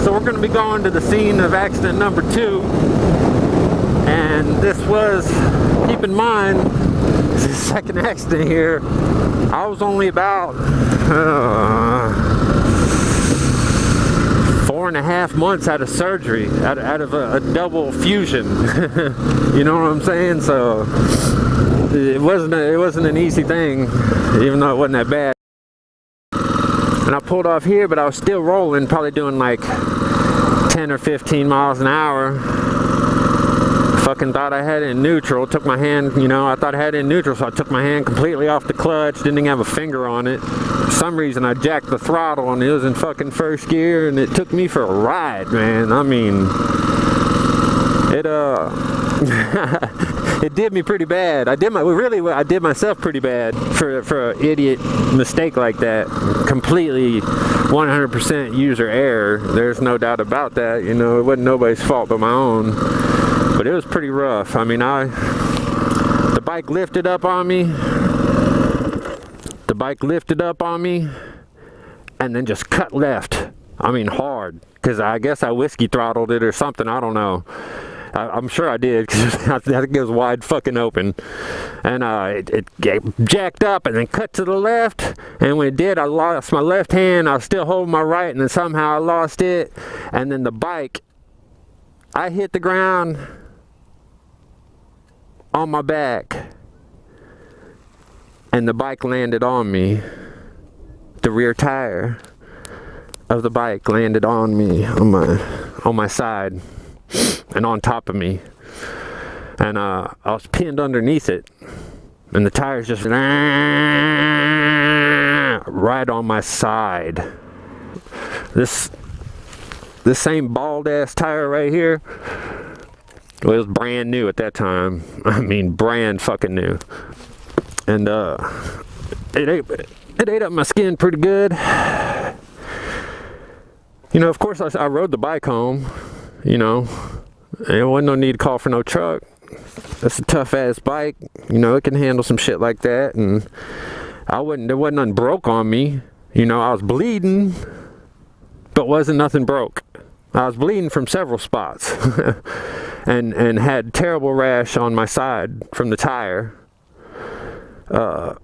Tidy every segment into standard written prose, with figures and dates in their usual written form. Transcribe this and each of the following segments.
So we're going to be going to the scene of accident number 2. And this was, keep in mind, this is the second accident here. I was only about 4.5 months out of surgery, out of a double fusion. You know what I'm saying? So it wasn't an easy thing, even though it wasn't that bad. And I pulled off here, but I was still rolling, probably doing like 10 or 15 miles an hour. Fucking thought I had it in neutral. Took my hand, you know, I thought I had it in neutral, so I took my hand completely off the clutch. Didn't even have a finger on it. For some reason, I jacked the throttle, and it was in fucking first gear, and it took me for a ride, man. I mean, it did me pretty bad. I did myself pretty bad for an idiot mistake like that. Completely 100% user error. There's no doubt about that. You know, it wasn't nobody's fault but my own. But it was pretty rough. I mean, the bike lifted up on me. The bike lifted up on me and then just cut left. I mean, hard. Because I guess I whiskey throttled it or something. I don't know. I'm sure I did, because I think it was wide fucking open. And it jacked up and then cut to the left. And when it did, I lost my left hand. I was still holding my right, and then somehow I lost it. And then the bike, I hit the ground on my back, and the bike landed on me. The rear tire of the bike landed on me, on my side and on top of me, and I was pinned underneath it, and the tires just right on my side. This same bald ass tire right here, well, it was brand new at that time. I mean, brand fucking new. And it ate up my skin pretty good. You know, of course, I rode the bike home. You know, there wasn't no need to call for no truck. That's a tough ass bike. You know, it can handle some shit like that. And there wasn't nothing broke on me. You know, I was bleeding, but wasn't nothing broke. I was bleeding from several spots. and had terrible rash on my side from the tire. But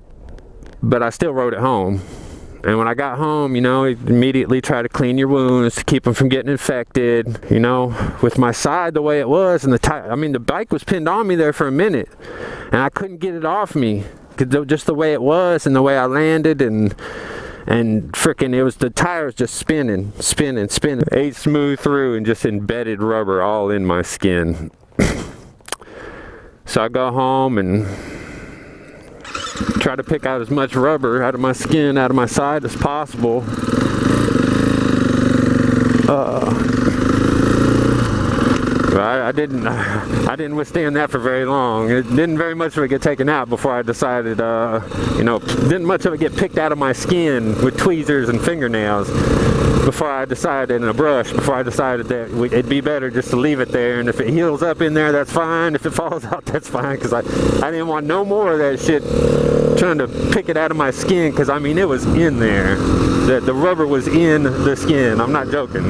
I still rode it home. And when I got home, you know, immediately try to clean your wounds to keep them from getting infected. You know, with my side the way it was, and the tire, I mean, the bike was pinned on me there for a minute, and I couldn't get it off me, just the way it was and the way I landed, and frickin', it was the tires just spinning. Ate smooth through and just embedded rubber all in my skin. So I go home and try to pick out as much rubber out of my skin, out of my side as possible. I didn't withstand that for very long. It didn't very much of it get taken out before I decided, you know, didn't much of it get picked out of my skin with tweezers and fingernails before I decided, in a brush, before I decided that it'd be better just to leave it there, and if it heals up in there, that's fine. If it falls out, that's fine, because I didn't want no more of that shit trying to pick it out of my skin, because I mean, it was in there. The rubber was in the skin. I'm not joking.